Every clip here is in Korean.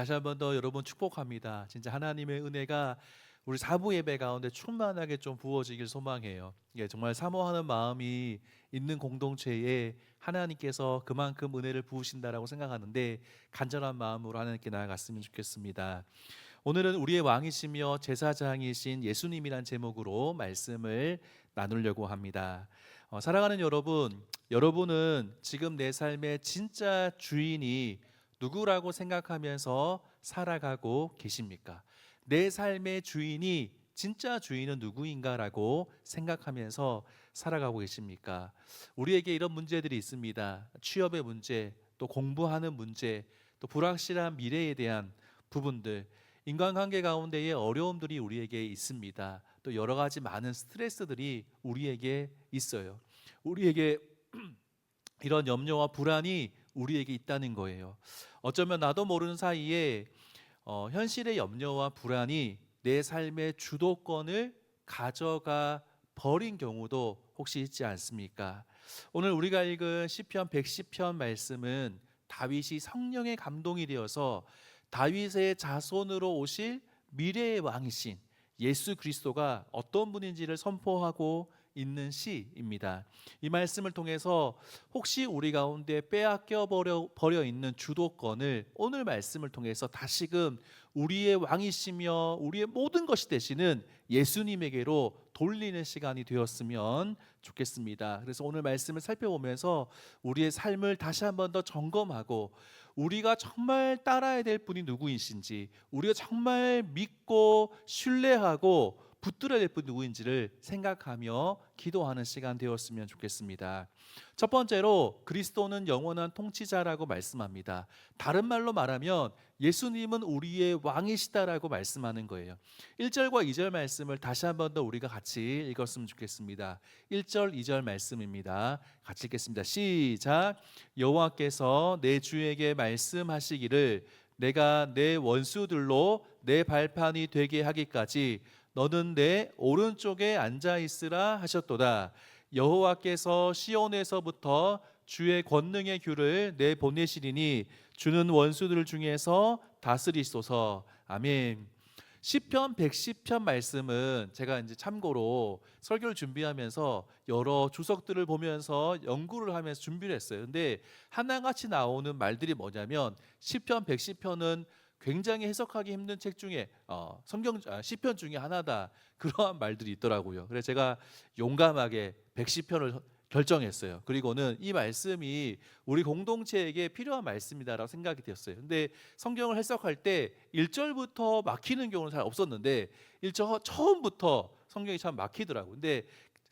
다시 한 번 더 여러분 축복합니다. 진짜 하나님의 은혜가 우리 사부 예배 가운데 충만하게 좀 부어지길 소망해요. 정말 사모하는 마음이 있는 공동체에 하나님께서 그만큼 은혜를 부으신다라고 생각하는데 간절한 마음으로 하나님께 나아갔으면 좋겠습니다. 오늘은 우리의 왕이시며 제사장이신 예수님이란 제목으로 말씀을 나누려고 합니다. 사랑하는 여러분, 여러분은 지금 내 삶의 진짜 주인이 누구라고 생각하면서 살아가고 계십니까? 내 삶의 주인이 진짜 주인은 누구인가라고 생각하면서 살아가고 계십니까? 우리에게 이런 문제들이 있습니다. 취업의 문제, 또 공부하는 문제, 또 불확실한 미래에 대한 부분들, 인간관계 가운데의 어려움들이 우리에게 있습니다. 또 여러 가지 많은 스트레스들이 우리에게 있어요. 우리에게 이런 염려와 불안이 우리에게 있다는 거예요. 어쩌면 나도 모르는 사이에 현실의 염려와 불안이 내 삶의 주도권을 가져가 버린 경우도 혹시 있지 않습니까? 오늘 우리가 읽은 시편 110편 말씀은 다윗이 성령의 감동이 되어서 다윗의 자손으로 오실 미래의 왕이신 예수 그리스도가 어떤 분인지를 선포하고 있는 시입니다. 이 말씀을 통해서 혹시 우리 가운데 빼앗겨 버려 있는 주도권을 오늘 말씀을 통해서 다시금 우리의 왕이시며 우리의 모든 것이 되시는 예수님에게로 돌리는 시간이 되었으면 좋겠습니다. 그래서 오늘 말씀을 살펴보면서 우리의 삶을 다시 한번 더 점검하고 우리가 정말 따라야 될 분이 누구이신지, 우리가 정말 믿고 신뢰하고 붙들어야 될 분이 누구인지를 생각하며 기도하는 시간 되었으면 좋겠습니다. 첫 번째로 그리스도는 영원한 통치자라고 말씀합니다. 다른 말로 말하면 예수님은 우리의 왕이시다라고 말씀하는 거예요. 1절과 2절 말씀을 다시 한번 더 우리가 같이 읽었으면 좋겠습니다. 1절, 2절 말씀입니다. 같이 읽겠습니다. 시작. 여호와께서 내 주에게 말씀하시기를 내가 내 원수들로 내 발판이 되게 하기까지 너는 내 오른쪽에 앉아 있으라 하셨도다. 여호와께서 시온에서부터 주의 권능의 규를 내 보내시리니 주는 원수들 중에서 다스리소서. 아멘. 시편 110편 말씀은 제가 이제 참고로 설교를 준비하면서 여러 주석들을 보면서 연구를 하면서 준비를 했어요. 근데 하나같이 나오는 말들이 뭐냐면 시편 110편은 굉장히 해석하기 힘든 책 중에 시편 중에 하나다, 그러한 말들이 있더라고요. 그래서 제가 용감하게 110편을 결정했어요. 그리고는 이 말씀이 우리 공동체에게 필요한 말씀이다라고 생각이 되었어요. 근데 성경을 해석할 때 1절부터 막히는 경우는 잘 없었는데 1절 처음부터 성경이 참 막히더라고요. 근데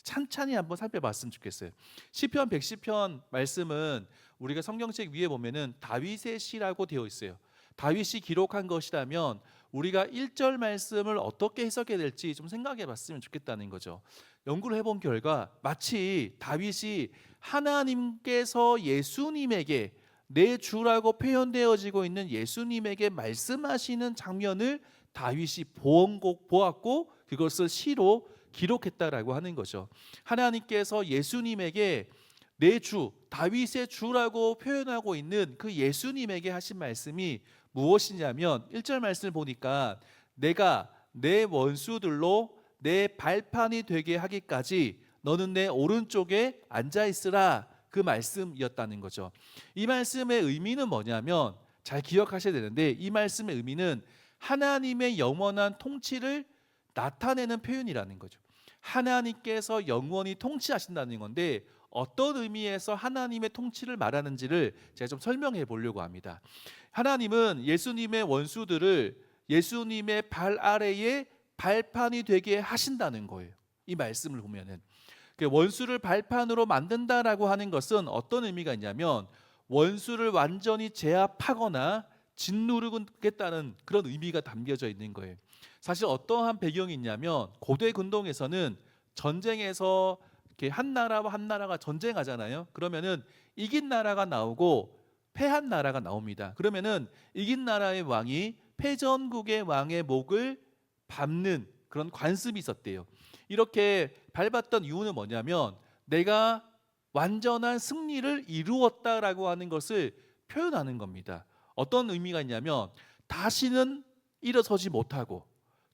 찬찬히 한번 살펴봤으면 좋겠어요. 시편 110편 말씀은 우리가 성경책 위에 보면은 다윗의 시라고 되어 있어요. 다윗이 기록한 것이라면 우리가 1절 말씀을 어떻게 해석해야 될지 좀 생각해 봤으면 좋겠다는 거죠. 연구를 해본 결과 마치 다윗이 하나님께서 예수님에게 내 주라고 표현되어지고 있는 예수님에게 말씀하시는 장면을 다윗이 보았고 그것을 시로 기록했다라고 하는 거죠. 하나님께서 예수님에게 내 주, 다윗의 주라고 표현하고 있는 그 예수님에게 하신 말씀이 무엇이냐면 1절 말씀을 보니까 내가 내 원수들로 내 발판이 되게 하기까지 너는 내 오른쪽에 앉아 있으라, 그 말씀이었다는 거죠. 이 말씀의 의미는 뭐냐면 잘 기억하셔야 되는데, 이 말씀의 의미는 하나님의 영원한 통치를 나타내는 표현이라는 거죠. 하나님께서 영원히 통치하신다는 건데 어떤 의미에서 하나님의 통치를 말하는지를 제가 좀 설명해 보려고 합니다. 하나님은 예수님의 원수들을 예수님의 발 아래에 발판이 되게 하신다는 거예요. 이 말씀을 보면은 원수를 발판으로 만든다라고 하는 것은 어떤 의미가 있냐면 원수를 완전히 제압하거나 짓누르겠다는 그런 의미가 담겨져 있는 거예요. 사실 어떠한 배경이 있냐면 고대 근동에서는 전쟁에서 이렇게 한 나라와 한 나라가 전쟁하잖아요. 그러면은 이긴 나라가 나오고 패한 나라가 나옵니다. 그러면은 이긴 나라의 왕이 패전국의 왕의 목을 밟는 그런 관습이 있었대요. 이렇게 밟았던 이유는 뭐냐면 내가 완전한 승리를 이루었다라고 하는 것을 표현하는 겁니다. 어떤 의미가 있냐면 다시는 일어서지 못하고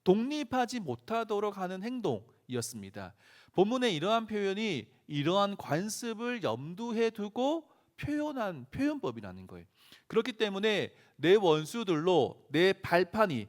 독립하지 못하도록 하는 행동이었습니다. 본문에 이러한 표현이 이러한 관습을 염두에 두고 표현한 표현법이라는 거예요. 그렇기 때문에 내 원수들로 내 발판이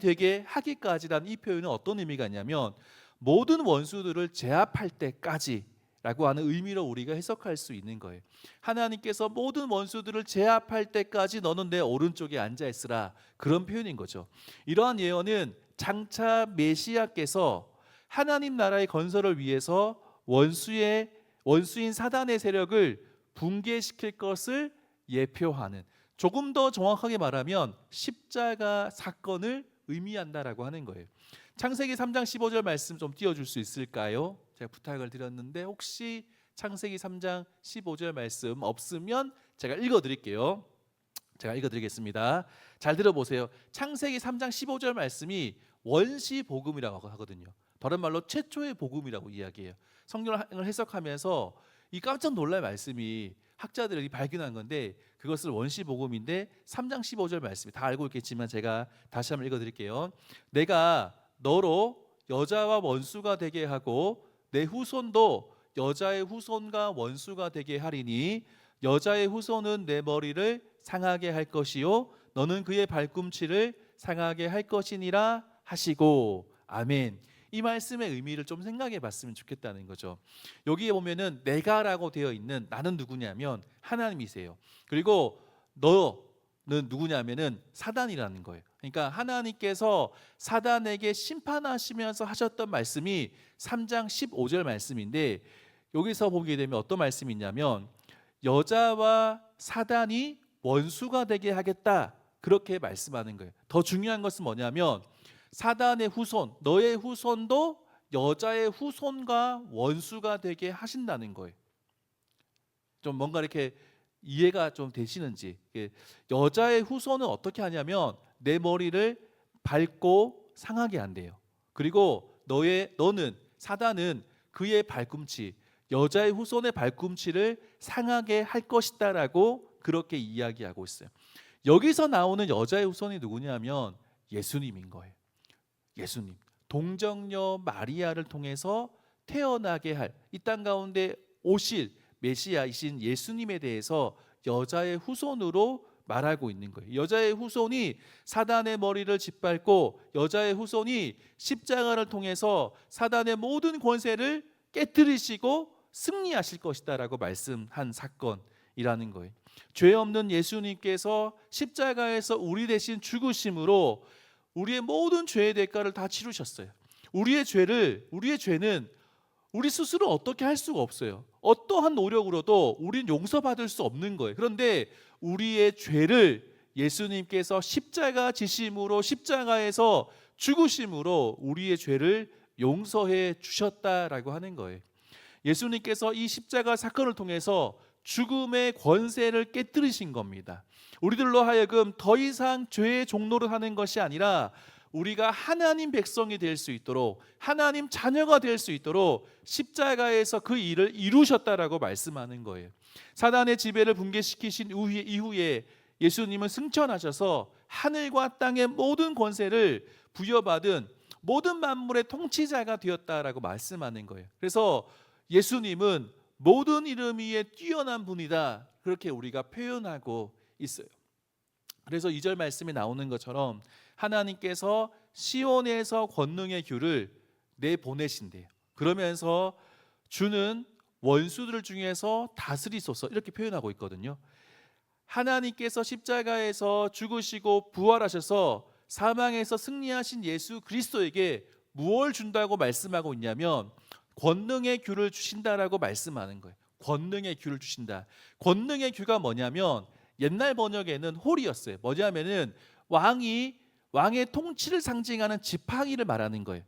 되게 하기까지란 이 표현은 어떤 의미가 있냐면 모든 원수들을 제압할 때까지 라고 하는 의미로 우리가 해석할 수 있는 거예요. 하나님께서 모든 원수들을 제압할 때까지 너는 내 오른쪽에 앉아 있으라, 그런 표현인 거죠. 이러한 예언은 장차 메시아께서 하나님 나라의 건설을 위해서 원수인 사단의 세력을 붕괴시킬 것을 예표하는, 조금 더 정확하게 말하면 십자가 사건을 의미한다라고 하는 거예요. 창세기 3장 15절 말씀 좀 띄워줄 수 있을까요? 제가 부탁을 드렸는데 혹시 창세기 3장 15절 말씀 없으면 제가 읽어드릴게요. 제가 읽어드리겠습니다. 잘 들어보세요. 창세기 3장 15절 말씀이 원시 복음이라고 하거든요. 다른 말로 최초의 복음이라고 이야기해요. 성경을 해석하면서 이 깜짝 놀랄 말씀이 학자들이 발견한 건데, 그것을 원시 복음인데 3장 15절 말씀이 다 알고 있겠지만 제가 다시 한번 읽어드릴게요. 내가 너로 여자와 원수가 되게 하고 내 후손도 여자의 후손과 원수가 되게 하리니 여자의 후손은 내 머리를 상하게 할 것이요 너는 그의 발꿈치를 상하게 할 것이니라 하시고. 아멘. 이 말씀의 의미를 좀 생각해 봤으면 좋겠다는 거죠. 여기에 보면은 내가라고 되어 있는 나는 누구냐면 하나님이세요. 그리고 너는 누구냐면은 사단이라는 거예요. 그러니까 하나님께서 사단에게 심판하시면서 하셨던 말씀이 3장 15절 말씀인데, 여기서 보게 되면 어떤 말씀이 있냐면 여자와 사단이 원수가 되게 하겠다, 그렇게 말씀하는 거예요. 더 중요한 것은 뭐냐면 사단의 후손, 너의 후손도 여자의 후손과 원수가 되게 하신다는 거예요. 좀 뭔가 이렇게 이해가 좀 되시는지. 여자의 후손은 어떻게 하냐면 내 머리를 밟고 상하게 한대요. 그리고 너는 사단은 그의 발꿈치, 여자의 후손의 발꿈치를 상하게 할 것이다라고 그렇게 이야기하고 있어요. 여기서 나오는 여자의 후손이 누구냐면 예수님인 거예요. 예수님, 동정녀 마리아를 통해서 태어나게 할 이 땅 가운데 오실 메시아이신 예수님에 대해서 여자의 후손으로 말하고 있는 거예요. 여자의 후손이 사단의 머리를 짓밟고 여자의 후손이 십자가를 통해서 사단의 모든 권세를 깨뜨리시고 승리하실 것이다라고 말씀한 사건이라는 거예요. 죄 없는 예수님께서 십자가에서 우리 대신 죽으심으로 우리의 모든 죄의 대가를 다 치르셨어요. 우리의 죄는 우리 스스로 어떻게 할 수가 없어요. 어떠한 노력으로도 우리는 용서받을 수 없는 거예요. 그런데 우리의 죄를 예수님께서 십자가 지심으로, 십자가에서 죽으심으로 우리의 죄를 용서해 주셨다라고 하는 거예요. 예수님께서 이 십자가 사건을 통해서 죽음의 권세를 깨뜨리신 겁니다. 우리들로 하여금 더 이상 죄의 종노를 하는 것이 아니라 우리가 하나님 백성이 될 수 있도록, 하나님 자녀가 될 수 있도록 십자가에서 그 일을 이루셨다라고 말씀하는 거예요. 사단의 지배를 붕괴시키신 이후에 예수님은 승천하셔서 하늘과 땅의 모든 권세를 부여받은 모든 만물의 통치자가 되었다라고 말씀하는 거예요. 그래서 예수님은 모든 이름 위에 뛰어난 분이다, 그렇게 우리가 표현하고 있어요. 그래서 2절 말씀에 나오는 것처럼 하나님께서 시온에서 권능의 귤을 내보내신대요. 그러면서 주는 원수들 중에서 다스리소서, 이렇게 표현하고 있거든요. 하나님께서 십자가에서 죽으시고 부활하셔서 사망에서 승리하신 예수 그리스도에게 무엇을 준다고 말씀하고 있냐면 권능의 귤을 주신다라고 말씀하는 거예요. 권능의 귤을 주신다. 권능의 귤가 뭐냐면 옛날 번역에는 홀이었어요. 뭐냐면은 왕의 통치를 상징하는 지팡이를 말하는 거예요.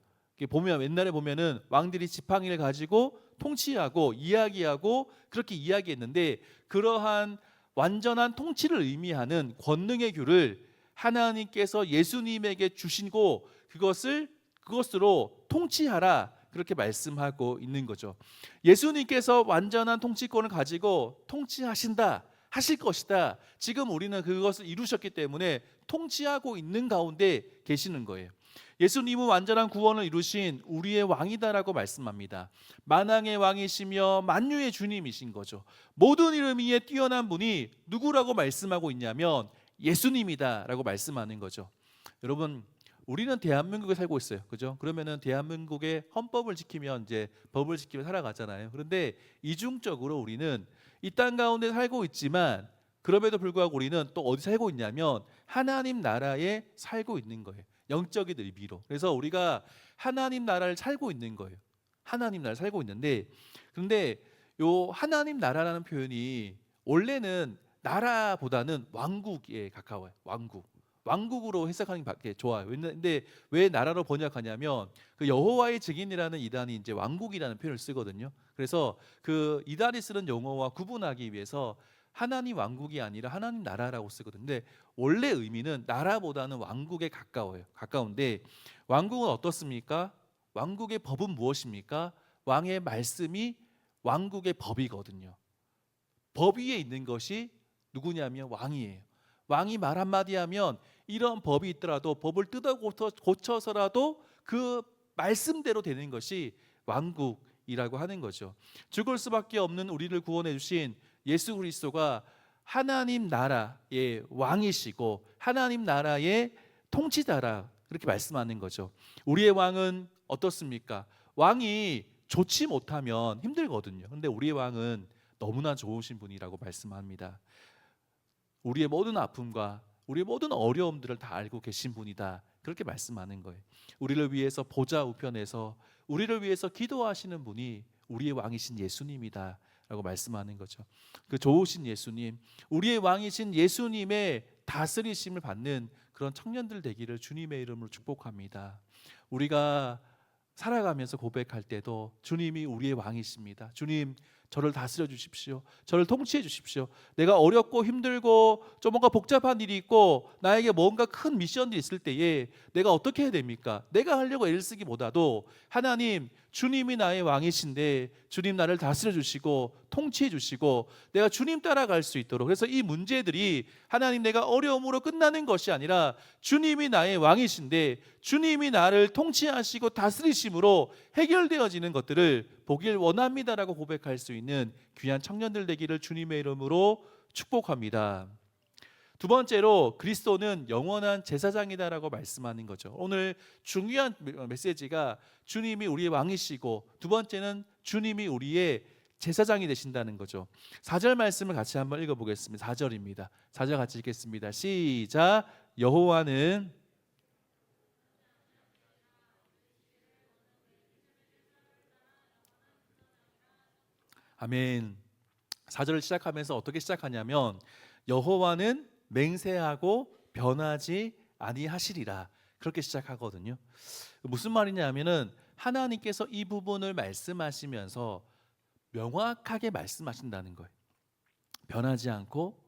보면 옛날에 보면은 왕들이 지팡이를 가지고 통치하고 이야기하고 그렇게 이야기했는데, 그러한 완전한 통치를 의미하는 권능의 귤을 하나님께서 예수님에게 주시고 그것으로 통치하라, 그렇게 말씀하고 있는 거죠. 예수님께서 완전한 통치권을 가지고 통치하신다, 하실 것이다. 지금 우리는 그것을 이루셨기 때문에 통치하고 있는 가운데 계시는 거예요. 예수님은 완전한 구원을 이루신 우리의 왕이다라고 말씀합니다. 만왕의 왕이시며 만유의 주님이신 거죠. 모든 이름 위에 뛰어난 분이 누구라고 말씀하고 있냐면 예수님이다라고 말씀하는 거죠. 여러분, 우리는 대한민국에 살고 있어요. 그죠? 그러면은 대한민국의 헌법을 지키면 이제 법을 지키며 살아가잖아요. 그런데 이중적으로 우리는 이 땅 가운데 살고 있지만 그럼에도 불구하고 우리는 또 어디 살고 있냐면 하나님 나라에 살고 있는 거예요. 영적인 의미로. 그래서 우리가 하나님 나라를 살고 있는 거예요. 하나님 나라를 살고 있는데, 그런데 요 하나님 나라라는 표현이 원래는 나라보다는 왕국에 가까워요. 왕국으로 해석하는 게 좋아요. 근데 왜 나라로 번역하냐면 그 여호와의 증인이라는 이단이 이제 왕국이라는 표현을 쓰거든요. 그래서 그 이단이 쓰는 용어와 구분하기 위해서 하나님 왕국이 아니라 하나님 나라라고 쓰거든요. 근데 원래 의미는 나라보다는 왕국에 가까워요. 가까운데 왕국은 어떻습니까? 왕국의 법은 무엇입니까? 왕의 말씀이 왕국의 법이거든요. 법 위에 있는 것이 누구냐면 왕이에요. 왕이 말 한마디 하면 이런 법이 있더라도 법을 뜯어 고쳐서라도 그 말씀대로 되는 것이 왕국이라고 하는 거죠. 죽을 수밖에 없는 우리를 구원해 주신 예수 그리스도가 하나님 나라의 왕이시고 하나님 나라의 통치자라 그렇게 말씀하는 거죠. 우리의 왕은 어떻습니까? 왕이 좋지 못하면 힘들거든요. 근데 우리의 왕은 너무나 좋으신 분이라고 말씀합니다. 우리의 모든 아픔과 우리의 모든 어려움들을 다 알고 계신 분이다. 그렇게 말씀하는 거예요. 우리를 위해서 보좌 우편에서 우리를 위해서 기도하시는 분이 우리의 왕이신 예수님이다 라고 말씀하는 거죠. 그 좋으신 예수님, 우리의 왕이신 예수님의 다스리심을 받는 그런 청년들 되기를 주님의 이름으로 축복합니다. 우리가 살아가면서 고백할 때도 주님이 우리의 왕이십니다. 주님, 저를 다스려 주십시오. 저를 통치해 주십시오. 내가 어렵고 힘들고 좀 뭔가 복잡한 일이 있고 나에게 뭔가 큰 미션이 있을 때에 내가 어떻게 해야 됩니까? 내가 하려고 애를 쓰기보다도 하나님, 주님이 나의 왕이신데 주님 나를 다스려 주시고 통치해 주시고 내가 주님 따라갈 수 있도록, 그래서 이 문제들이 하나님 내가 어려움으로 끝나는 것이 아니라 주님이 나의 왕이신데 주님이 나를 통치하시고 다스리심으로 해결되어지는 것들을 보길 원합니다라고 고백할 수 있는 귀한 청년들 되기를 주님의 이름으로 축복합니다. 두 번째로 그리스도는 영원한 제사장이다라고 말씀하는 거죠. 오늘 중요한 메시지가 주님이 우리의 왕이시고 두 번째는 주님이 우리의 제사장이 되신다는 거죠. 4절 말씀을 같이 한번 읽어보겠습니다. 4절입니다. 4절 같이 읽겠습니다. 시작. 여호와는 아멘. 4절을 시작하면서 어떻게 시작하냐면 여호와는 맹세하고 변하지 아니하시리라 그렇게 시작하거든요. 무슨 말이냐면은 하나님께서 이 부분을 말씀하시면서 명확하게 말씀하신다는 거예요. 변하지 않고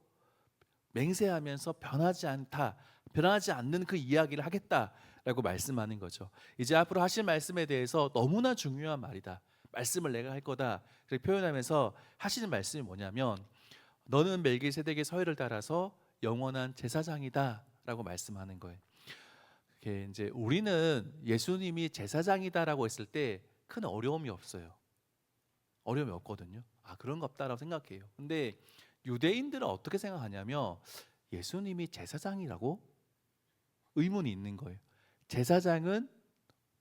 맹세하면서 변하지 않다, 변하지 않는 그 이야기를 하겠다라고 말씀하는 거죠. 이제 앞으로 하실 말씀에 대해서 너무나 중요한 말이다. 말씀을 내가 할 거다. 그렇게 표현하면서 하시는 말씀이 뭐냐면 너는 멜기세덱의 서열을 따라서 영원한 제사장이다라고 말씀하는 거예요. 이제 우리는 예수님이 제사장이다라고 했을 때 큰 어려움이 없어요. 어려움이 없거든요. 그런 거 없다라고 생각해요. 근데 유대인들은 어떻게 생각하냐면 예수님이 제사장이라고 의문이 있는 거예요. 제사장은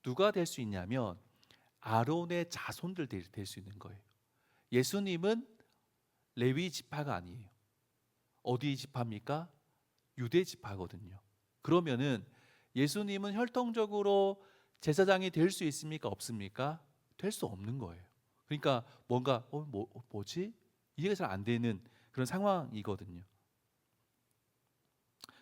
누가 될 수 있냐면 아론의 자손들 될 수 있는 거예요. 예수님은 레위 지파가 아니에요. 어디 지파입니까? 유대 지파거든요. 그러면은 예수님은 혈통적으로 제사장이 될 수 있습니까? 없습니까? 될 수 없는 거예요. 그러니까 뭔가 뭐지? 이해가 잘 안 되는 그런 상황이거든요.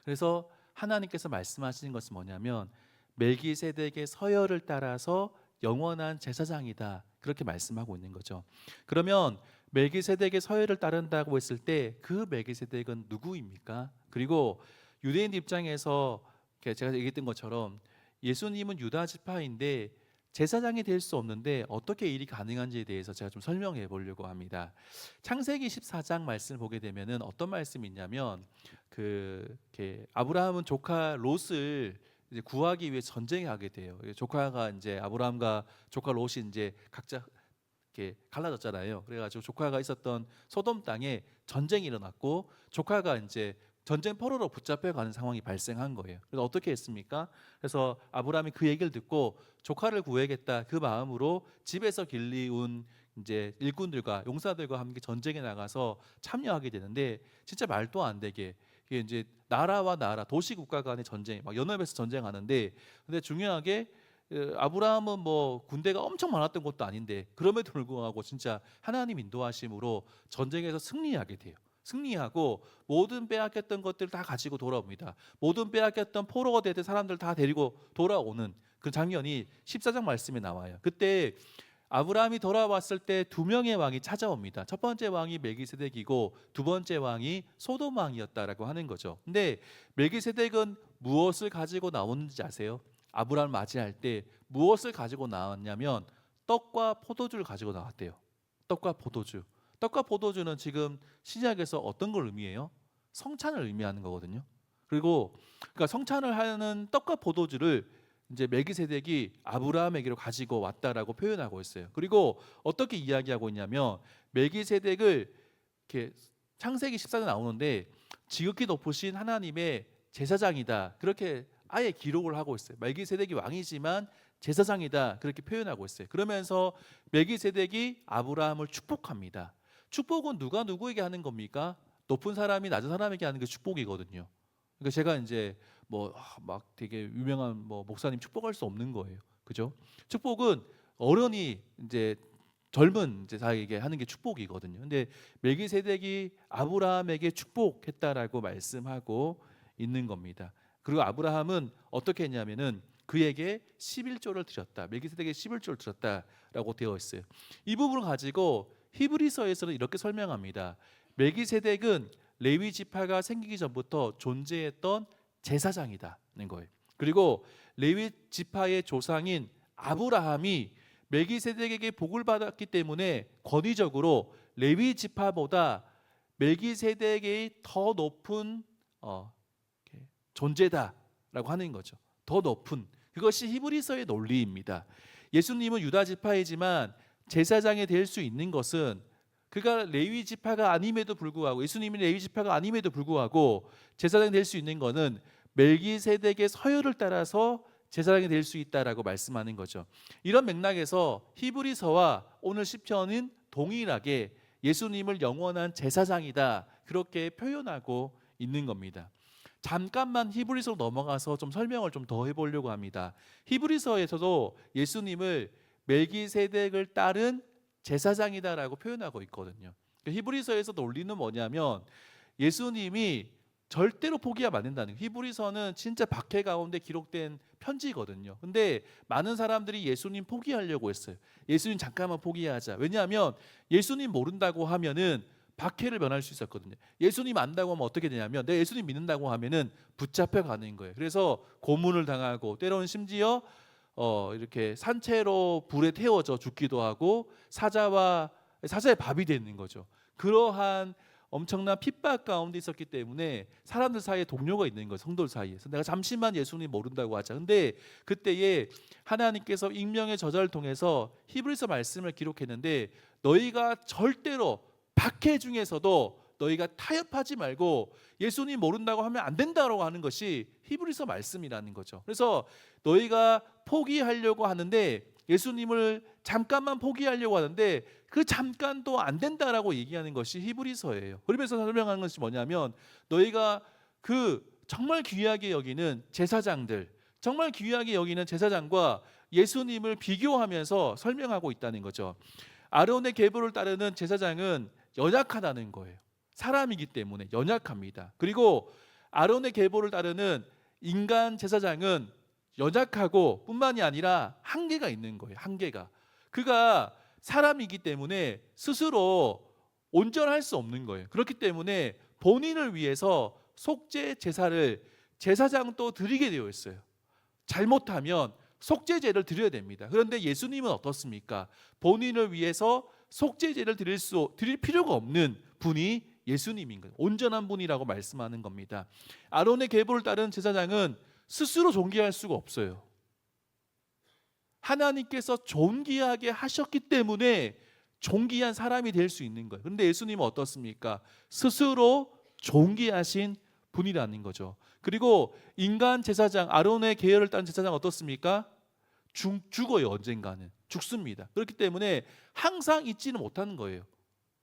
그래서 하나님께서 말씀하시는 것은 뭐냐면 멜기세덱의 서열을 따라서 영원한 제사장이다 그렇게 말씀하고 있는 거죠. 그러면 멜기세덱의 서열을 따른다고 했을 때 그 멜기세덱은 누구입니까? 그리고 유대인 입장에서 제가 얘기했던 것처럼 예수님은 유다 지파인데 제사장이 될 수 없는데 어떻게 일이 가능한지에 대해서 제가 좀 설명해 보려고 합니다. 창세기 14장 말씀을 보게 되면은 어떤 말씀이 있냐면 이렇게 아브라함은 조카 롯을 이제 구하기 위해 전쟁에 가게 돼요. 조카가 이제 아브라함과 조카 롯이 이제 각자 이렇게 갈라졌잖아요. 그래가지고 조카가 있었던 소돔 땅에 전쟁이 일어났고 조카가 이제 전쟁 포로로 붙잡혀 가는 상황이 발생한 거예요. 그래서 어떻게 했습니까? 그래서 아브라함이 그 얘기를 듣고 조카를 구해야겠다 그 마음으로 집에서 길리운 이제 일꾼들과 용사들과 함께 전쟁에 나가서 참여하게 되는데 진짜 말도 안 되게 이게 이제 나라와 나라 도시 국가 간의 전쟁 막 연합해서 전쟁하는데 근데 중요하게 아브라함은 뭐 군대가 엄청 많았던 것도 아닌데 그럼에도 불구하고 진짜 하나님 인도하심으로 전쟁에서 승리하게 돼요. 승리하고 모든 빼앗겼던 것들 다 가지고 돌아옵니다. 모든 빼앗겼던 포로가 되던 사람들 다 데리고 돌아오는 그 장면이 14장 말씀에 나와요. 그때 아브라함이 돌아왔을 때 두 명의 왕이 찾아옵니다. 첫 번째 왕이 멜기세덱이고 두 번째 왕이 소돔 왕이었다라고 하는 거죠. 근데 멜기세덱은 무엇을 가지고 나오는지 아세요? 아브라함을 맞이할 때 무엇을 가지고 나왔냐면 떡과 포도주를 가지고 나왔대요. 떡과 포도주. 떡과 포도주는 지금 신약에서 어떤 걸 의미해요? 성찬을 의미하는 거거든요. 그리고 그러니까 성찬을 하는 떡과 포도주를 이제 멜기세덱이 아브라함에게로 가지고 왔다라고 표현하고 있어요. 그리고 어떻게 이야기하고 있냐면 멜기세덱을 이렇게 창세기 14에 나오는데 지극히 높으신 하나님의 제사장이다. 그렇게 아예 기록을 하고 있어요. 멜기세덱이 왕이지만 제사장이다. 그렇게 표현하고 있어요. 그러면서 멜기세덱이 아브라함을 축복합니다. 축복은 누가 누구에게 하는 겁니까? 높은 사람이 낮은 사람에게 하는 게 축복이거든요. 그러니까 제가 이제 뭐 막 되게 유명한 뭐 목사님 축복할 수 없는 거예요. 그죠? 축복은 어른이 이제 젊은 이제 자에게 하는 게 축복이거든요. 근데 멜기세덱이 아브라함에게 축복했다라고 말씀하고 있는 겁니다. 그리고 아브라함은 어떻게 했냐면은 그에게 11조를 드렸다. 멜기세덱에게 11조를 드렸다라고 되어 있어요. 이 부분을 가지고 히브리서에서는 이렇게 설명합니다. 멜기세덱은 레위 지파가 생기기 전부터 존재했던 제사장이다는 거예요. 그리고 레위 지파의 조상인 아브라함이 멜기세덱에게 복을 받았기 때문에 권위적으로 레위 지파보다 멜기세덱의 더 높은 존재다라고 하는 거죠. 더 높은 그것이 히브리서의 논리입니다. 예수님은 유다 지파이지만 제사장이 될 수 있는 것은 그가 레위 지파가 아님에도 불구하고 예수님이 레위 지파가 아님에도 불구하고 제사장이 될 수 있는 것은 멜기세덱의 서열을 따라서 제사장이 될 수 있다라고 말씀하는 거죠. 이런 맥락에서 히브리서와 오늘 시편은 동일하게 예수님을 영원한 제사장이다 그렇게 표현하고 있는 겁니다. 잠깐만 히브리서로 넘어가서 좀 설명을 좀 더 해보려고 합니다. 히브리서에서도 예수님을 멜기세덱을 따른 제사장이다라고 표현하고 있거든요. 히브리서에서 논리는 뭐냐면 예수님이 절대로 포기하면 안 된다는 거예요. 히브리서는 진짜 박해 가운데 기록된 편지거든요. 근데 많은 사람들이 예수님 포기하려고 했어요. 예수님 잠깐만 포기하자. 왜냐하면 예수님 모른다고 하면은 박해를 면할 수 있었거든요. 예수님 안다고 하면 어떻게 되냐면 내가 예수님 믿는다고 하면은 붙잡혀 가는 거예요. 그래서 고문을 당하고 때로는 심지어 이렇게 산채로 불에 태워져 죽기도 하고 사자의 밥이 되는 거죠. 그러한 엄청난 핍박 가운데 있었기 때문에 사람들 사이에 동료가 있는 거예요. 성도들 사이에서 내가 잠시만 예수님 모른다고 하자. 근데 그때에 하나님께서 익명의 저자를 통해서 히브리서 말씀을 기록했는데 너희가 절대로 박해 중에서도 너희가 타협하지 말고 예수님 모른다고 하면 안 된다라고 하는 것이 히브리서 말씀이라는 거죠. 그래서 너희가 포기하려고 하는데 예수님을 잠깐만 포기하려고 하는데 그 잠깐도 안 된다라고 얘기하는 것이 히브리서예요. 그러면서 설명하는 것이 뭐냐면 너희가 그 정말 귀하게 여기는 제사장들, 정말 귀하게 여기는 제사장과 예수님을 비교하면서 설명하고 있다는 거죠. 아론의 계보를 따르는 제사장은 연약하다는 거예요. 사람이기 때문에 연약합니다. 그리고 아론의 계보를 따르는 인간 제사장은 연약하고 뿐만이 아니라 한계가 있는 거예요. 한계가. 그가 사람이기 때문에 스스로 온전할 수 없는 거예요. 그렇기 때문에 본인을 위해서 속죄 제사를 제사장도 드리게 되어 있어요. 잘못하면 속죄제를 드려야 됩니다. 그런데 예수님은 어떻습니까? 본인을 위해서 속죄제를 드릴 필요가 없는 분이 예수님인 거예요. 온전한 분이라고 말씀하는 겁니다. 아론의 계보를 따르는 제사장은 스스로 존귀할 수가 없어요. 하나님께서 존귀하게 하셨기 때문에 존귀한 사람이 될 수 있는 거예요. 그런데 예수님은 어떻습니까? 스스로 존귀하신 분이라는 거죠. 그리고 인간 제사장, 아론의 계열을 따른 제사장 어떻습니까? 죽어요. 언젠가는 죽습니다. 그렇기 때문에 항상 있지는 못하는 거예요.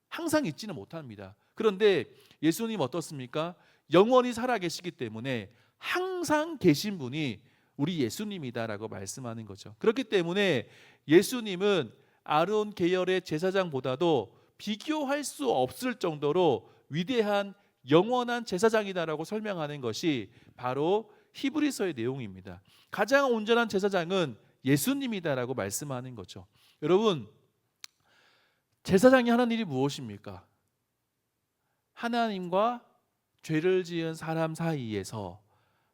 항상 있지는 못합니다. 그런데 예수님 어떻습니까? 영원히 살아계시기 때문에 항상 계신 분이 우리 예수님이다라고 말씀하는 거죠. 그렇기 때문에 예수님은 아론 계열의 제사장보다도 비교할 수 없을 정도로 위대한 영원한 제사장이다라고 설명하는 것이 바로 히브리서의 내용입니다. 가장 온전한 제사장은 예수님이다라고 말씀하는 거죠. 여러분, 제사장이 하는 일이 무엇입니까? 하나님과 죄를 지은 사람 사이에서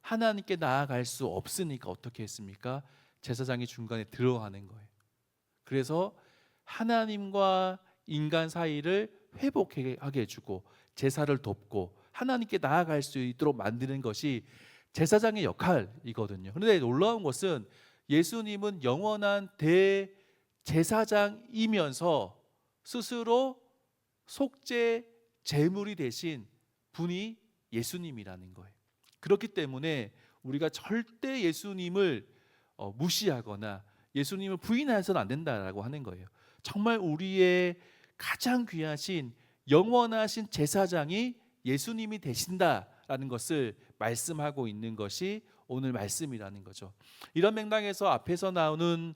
하나님께 나아갈 수 없으니까 어떻게 했습니까? 제사장이 중간에 들어가는 거예요. 그래서 하나님과 인간 사이를 회복하게 해주고 제사를 돕고 하나님께 나아갈 수 있도록 만드는 것이 제사장의 역할이거든요. 그런데 놀라운 것은 예수님은 영원한 대제사장이면서 스스로 속죄 제물이 되신 분이 예수님이라는 거예요. 그렇기 때문에 우리가 절대 예수님을 무시하거나 예수님을 부인해서는 안 된다라고 하는 거예요. 정말 우리의 가장 귀하신 영원하신 제사장이 예수님이 되신다라는 것을 말씀하고 있는 것이 오늘 말씀이라는 거죠. 이런 맥락에서 앞에서 나오는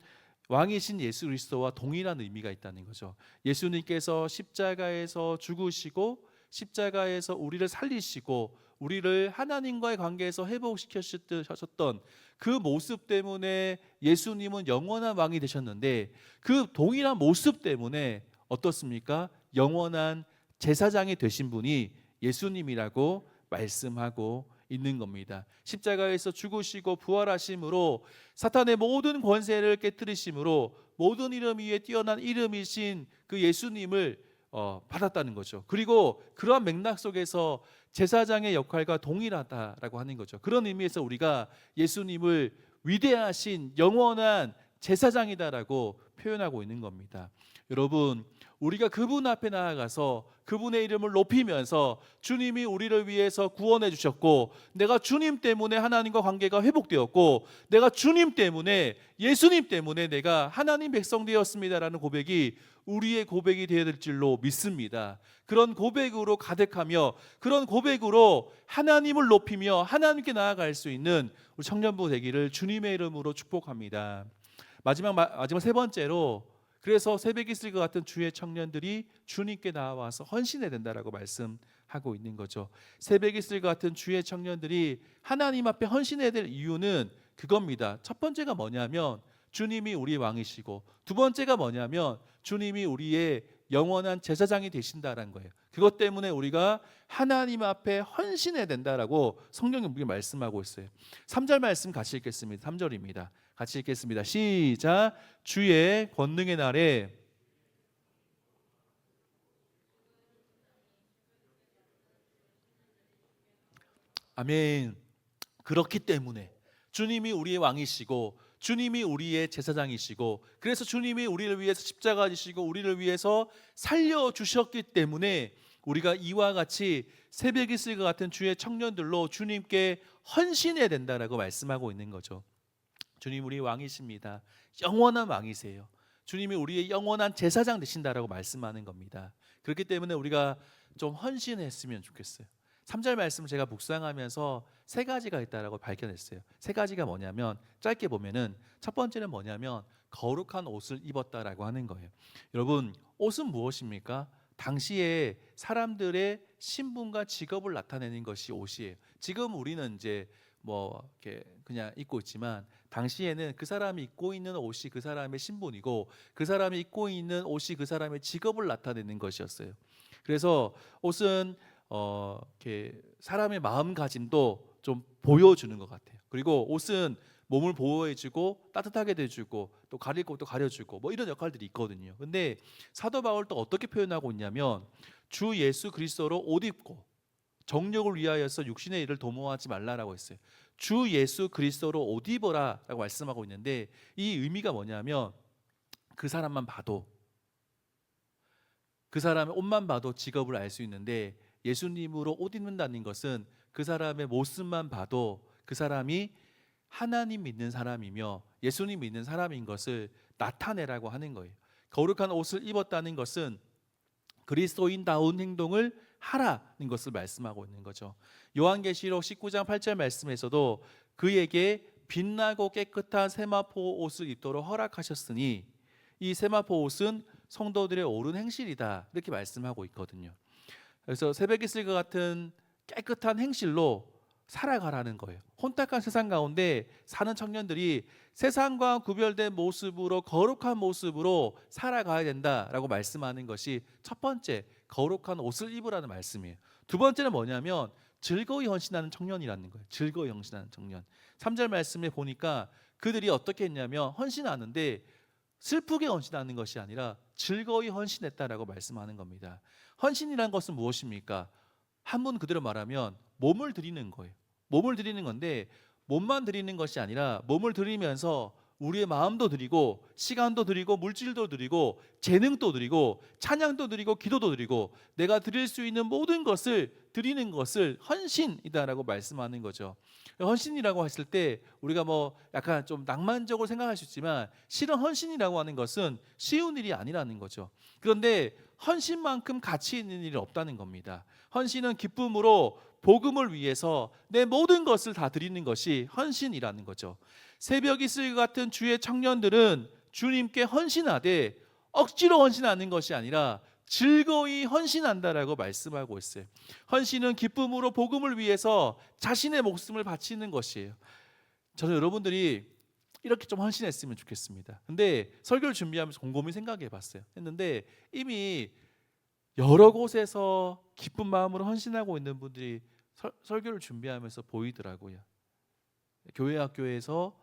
왕이신 예수 그리스도와 동일한 의미가 있다는 거죠. 예수님께서 십자가에서 죽으시고 십자가에서 우리를 살리시고 우리를 하나님과의 관계에서 회복시키셨던 그 모습 때문에 예수님은 영원한 왕이 되셨는데 그 동일한 모습 때문에 어떻습니까? 영원한 제사장이 되신 분이 예수님이라고 말씀하고 있는 겁니다. 십자가에서 죽으시고 부활하심으로 사탄의 모든 권세를 깨뜨리심으로 모든 이름 위에 뛰어난 이름이신 그 예수님을 받았다는 거죠. 그리고 그러한 맥락 속에서 제사장의 역할과 동일하다라고 하는 거죠. 그런 의미에서 우리가 예수님을 위대하신 영원한 제사장이다라고 표현하고 있는 겁니다. 여러분, 우리가 그분 앞에 나아가서 그분의 이름을 높이면서 주님이 우리를 위해서 구원해 주셨고 내가 주님 때문에 하나님과 관계가 회복되었고 내가 주님 때문에 예수님 때문에 내가 하나님 백성 되었습니다라는 고백이 우리의 고백이 되어야 될 줄로 믿습니다. 그런 고백으로 가득하며 그런 고백으로 하나님을 높이며 하나님께 나아갈 수 있는 우리 청년부 되기를 주님의 이름으로 축복합니다. 마지막 세 번째로 그래서 새벽이 있을 것 같은 주의 청년들이 주님께 나와서 헌신해야 된다라고 말씀하고 있는 거죠. 새벽이 있을 것 같은 주의 청년들이 하나님 앞에 헌신해야 될 이유는 그겁니다. 첫 번째가 뭐냐면 주님이 우리의 왕이시고 두 번째가 뭐냐면 주님이 우리의 영원한 제사장이 되신다라는 거예요. 그것 때문에 우리가 하나님 앞에 헌신해야 된다라고 성경이 우리에게 말씀하고 있어요. 3절 말씀 같이 읽겠습니다. 3절입니다. 같이 읽겠습니다. 시작. 주의 권능의 날에 아멘. 그렇기 때문에 주님이 우리의 왕이시고 주님이 우리의 제사장이시고 그래서 주님이 우리를 위해서 십자가 지시고 우리를 위해서 살려주셨기 때문에 우리가 이와 같이 새벽이 있을 것 같은 주의 청년들로 주님께 헌신해야 된다라고 말씀하고 있는 거죠. 주님 우리 왕이십니다. 영원한 왕이세요. 주님이 우리의 영원한 제사장 되신다라고 말씀하는 겁니다. 그렇기 때문에 우리가 좀 헌신했으면 좋겠어요. 3절 말씀을 제가 묵상하면서 세 가지가 있다라고 발견했어요. 세 가지가 뭐냐면 짧게 보면은 첫 번째는 뭐냐면 거룩한 옷을 입었다라고 하는 거예요. 여러분, 옷은 무엇입니까? 당시에 사람들의 신분과 직업을 나타내는 것이 옷이에요. 지금 우리는 이제 뭐 이렇게 그냥 입고 있지만 당시에는 그 사람이 입고 있는 옷이 그 사람의 신분이고 그 사람이 입고 있는 옷이 그 사람의 직업을 나타내는 것이었어요. 그래서 옷은 이렇게 사람의 마음가짐도 좀 보여주는 것 같아요. 그리고 옷은 몸을 보호해주고 따뜻하게 대주고 또 가릴 것도 가려주고 뭐 이런 역할들이 있거든요. 근데 사도 바울 또 어떻게 표현하고 있냐면 주 예수 그리스도로 옷 입고 정욕을 위하여서 육신의 일을 도모하지 말라라고 했어요. 주 예수 그리스도로 옷 입어라라고 말씀하고 있는데 이 의미가 뭐냐면 그 사람만 봐도 그 사람의 옷만 봐도 직업을 알 수 있는데 예수님으로 옷 입는다는 것은 그 사람의 모습만 봐도 그 사람이 하나님 믿는 사람이며 예수님 믿는 사람인 것을 나타내라고 하는 거예요. 거룩한 옷을 입었다는 것은 그리스도인다운 행동을 하라는 것을 말씀하고 있는 거죠. 요한계시록 19장 8절 말씀에서도 그에게 빛나고 깨끗한 세마포 옷을 입도록 허락하셨으니 이 세마포 옷은 성도들의 옳은 행실이다 이렇게 말씀하고 있거든요. 그래서 새벽 이슬과 같은 깨끗한 행실로 살아가라는 거예요. 혼탁한 세상 가운데 사는 청년들이 세상과 구별된 모습으로 거룩한 모습으로 살아가야 된다라고 말씀하는 것이 첫 번째 거룩한 옷을 입으라는 말씀이에요. 두 번째는 뭐냐면 즐거이 헌신하는 청년이라는 거예요. 즐거이 헌신하는 청년. 3절 말씀에 보니까 그들이 어떻게 했냐면 헌신하는데 슬프게 헌신하는 것이 아니라 즐거이 헌신했다라고 말씀하는 겁니다. 헌신이란 것은 무엇입니까? 한문 그대로 말하면 몸을 드리는 거예요. 몸을 드리는 건데 몸만 드리는 것이 아니라 몸을 드리면서 우리의 마음도 드리고 시간도 드리고 물질도 드리고 재능도 드리고 찬양도 드리고 기도도 드리고 내가 드릴 수 있는 모든 것을 드리는 것을 헌신이다라고 말씀하는 거죠. 헌신이라고 했을 때 우리가 뭐 약간 좀 낭만적으로 생각할 수 있지만 실은 헌신이라고 하는 것은 쉬운 일이 아니라는 거죠. 그런데 헌신만큼 가치 있는 일이 없다는 겁니다. 헌신은 기쁨으로 복음을 위해서 내 모든 것을 다 드리는 것이 헌신이라는 거죠. 새벽 이슬 같은 주의 청년들은 주님께 헌신하되 억지로 헌신하는 것이 아니라 즐거이 헌신한다라고 말씀하고 있어요. 헌신은 기쁨으로 복음을 위해서 자신의 목숨을 바치는 것이에요. 저는 여러분들이 이렇게 좀 헌신했으면 좋겠습니다. 근데 설교를 준비하면서 곰곰이 생각해 봤어요. 했는데 이미 여러 곳에서 기쁜 마음으로 헌신하고 있는 분들이 설교를 준비하면서 보이더라고요. 교회 학교에서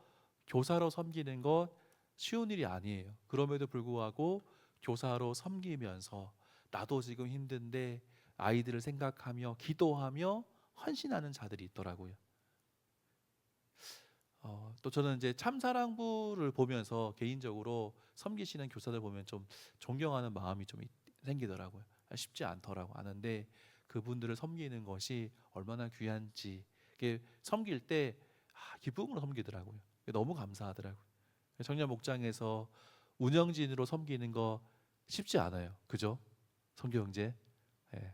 교사로 섬기는 것 쉬운 일이 아니에요. 그럼에도 불구하고 교사로 섬기면서 나도 지금 힘든데 아이들을 생각하며 기도하며 헌신하는 자들이 있더라고요. 또 저는 이제 참사랑부를 보면서 개인적으로 섬기시는 교사들 보면 좀 존경하는 마음이 좀 생기더라고요. 쉽지 않더라고 아는데 그분들을 섬기는 것이 얼마나 귀한지 이게 섬길 때 기쁨으로 섬기더라고요. 너무 감사하더라고요. 청년 목장에서 운영진으로 섬기는 거 쉽지 않아요. 그죠? 성교 형제. 예.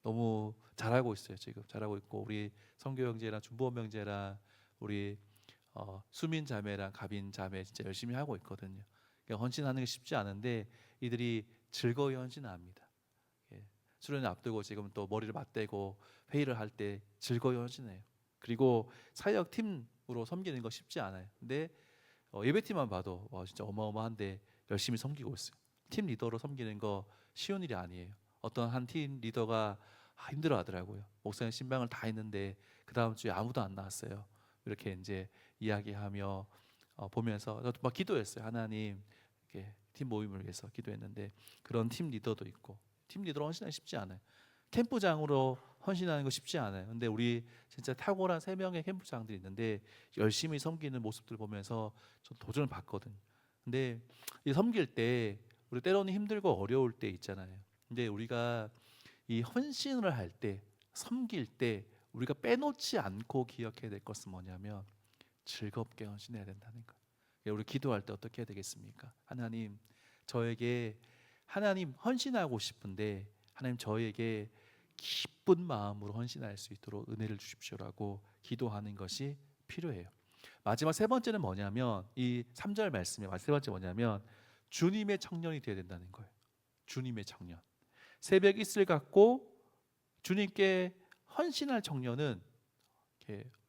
너무 잘하고 있어요. 지금 잘하고 있고 우리 성교 형제랑 준보험 형제랑 우리 수민 자매랑 가빈 자매 진짜 열심히 하고 있거든요. 그러니까 헌신하는 게 쉽지 않은데 이들이 즐거이 헌신합니다. 예. 수련회 앞두고 지금 또 머리를 맞대고 회의를 할 때 즐거이 헌신해요. 그리고 사역 팀으로 섬기는 거 쉽지 않아요. 근데 예배팀만 봐도 진짜 어마어마한데 열심히 섬기고 있어요. 팀 리더로 섬기는 거 쉬운 일이 아니에요. 어떤 한 팀 리더가 힘들어 하더라고요. 목사님 신방을 다 했는데 그 다음 주에 아무도 안 나왔어요. 이렇게 이제 이야기하며 보면서 저도 막 기도했어요. 하나님 이렇게 팀 모임을 위해서 기도했는데 그런 팀 리더도 있고 팀 리더로 헌신하기 쉽지 않아요. 캠프장으로 헌신하는 거 쉽지 않아요. 근데 우리 진짜 탁월한 3명의 캠프장들이 있는데 열심히 섬기는 모습들 보면서 저 도전을 받거든요. 근데 이 섬길 때 우리 때로는 힘들고 어려울 때 있잖아요. 근데 우리가 이 헌신을 할 때, 섬길 때 우리가 빼놓지 않고 기억해야 될 것은 뭐냐면 즐겁게 헌신해야 된다는 거예요. 우리 기도할 때 어떻게 해야 되겠습니까? 하나님, 저에게 하나님 헌신하고 싶은데 하나님 저에게 기쁜 마음으로 헌신할 수 있도록 은혜를 주십시오라고 기도하는 것이 필요해요. 마지막 세 번째는 뭐냐면 이 3절 말씀의 세 번째 뭐냐면 주님의 청년이 되어야 된다는 거예요. 주님의 청년. 새벽 이슬 갖고 주님께 헌신할 청년은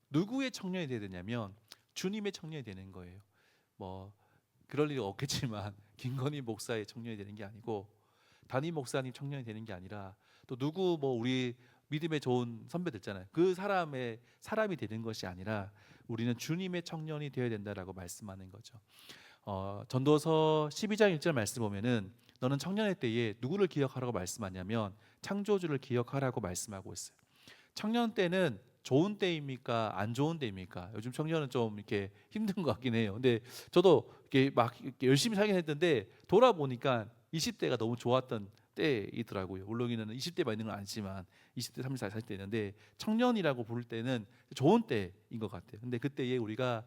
누구의 청년이 되어야 되냐면 주님의 청년이 되는 거예요. 뭐 그럴 일이 없겠지만 김건희 목사의 청년이 되는 게 아니고 담임 목사님 청년이 되는 게 아니라 또 누구 뭐 우리 믿음의 좋은 선배들 있잖아요. 그 사람의 사람이 되는 것이 아니라 우리는 주님의 청년이 되어야 된다라고 말씀하는 거죠. 전도서 12장 1절 말씀 보면은 너는 청년의 때에 누구를 기억하라고 말씀하냐면 창조주를 기억하라고 말씀하고 있어요. 청년 때는 좋은 때입니까? 안 좋은 때입니까? 요즘 청년은 좀 이렇게 힘든 것 같긴 해요. 근데 저도 이렇게 열심히 살긴 했는데 돌아보니까 20대가 너무 좋았던 때이더라고요. 물론에는 20대만 있는 건 아니지만 20대, 30대, 40대 있는데 청년이라고 부를 때는 좋은 때인 것 같아요. 근데 그때에 우리가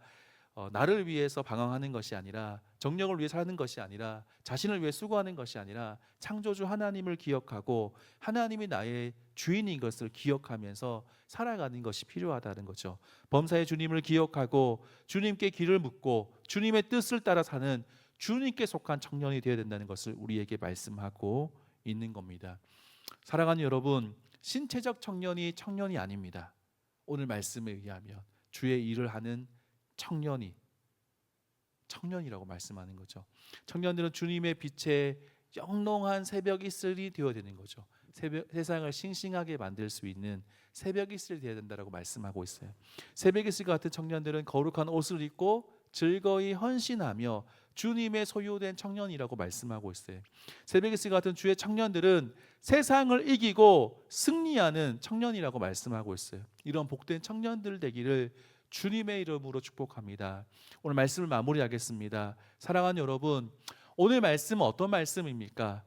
나를 위해서 방황하는 것이 아니라 정력을 위해 사는 것이 아니라 자신을 위해 수고하는 것이 아니라 창조주 하나님을 기억하고 하나님이 나의 주인인 것을 기억하면서 살아가는 것이 필요하다는 거죠. 범사의 주님을 기억하고 주님께 길을 묻고 주님의 뜻을 따라 사는 주님께 속한 청년이 되어야 된다는 것을 우리에게 말씀하고 있는 겁니다. 사랑하는 여러분, 신체적 청년이 청년이 아닙니다. 오늘 말씀에 의하면 주의 일을 하는 청년이라고 말씀하는 거죠. 청년들은 주님의 빛에 영롱한 새벽 이슬이 되어야 되는 거죠. 세상을 싱싱하게 만들 수 있는 새벽 이슬이 되어야 된다라고 말씀하고 있어요. 새벽 이슬 같은 청년들은 거룩한 옷을 입고 즐거이 헌신하며 주님의 소유된 청년이라고 말씀하고 있어요. 새벽 이슬 같은 주의 청년들은 세상을 이기고 승리하는 청년이라고 말씀하고 있어요. 이런 복된 청년들 되기를 주님의 이름으로 축복합니다. 오늘 말씀을 마무리하겠습니다. 사랑하는 여러분, 오늘 말씀은 어떤 말씀입니까?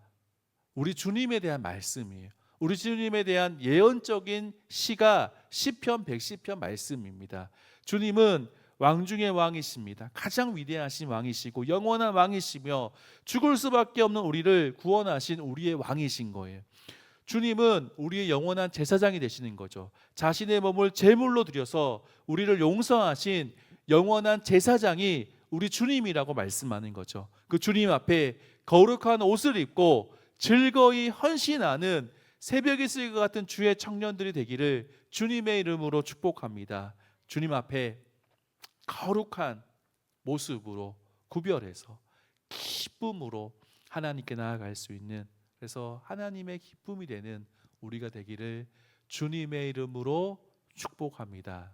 우리 주님에 대한 말씀이에요. 우리 주님에 대한 예언적인 시가 시편 110편 말씀입니다. 주님은 왕 중의 왕이십니다. 가장 위대하신 왕이시고 영원한 왕이시며 죽을 수밖에 없는 우리를 구원하신 우리의 왕이신 거예요. 주님은 우리의 영원한 제사장이 되시는 거죠. 자신의 몸을 제물로 드려서 우리를 용서하신 영원한 제사장이 우리 주님이라고 말씀하는 거죠. 그 주님 앞에 거룩한 옷을 입고 즐거이 헌신하는 새벽 이슬과 같은 주의 청년들이 되기를 주님의 이름으로 축복합니다. 주님 앞에 거룩한 모습으로 구별해서 기쁨으로 하나님께 나아갈 수 있는, 그래서 하나님의 기쁨이 되는 우리가 되기를 주님의 이름으로 축복합니다.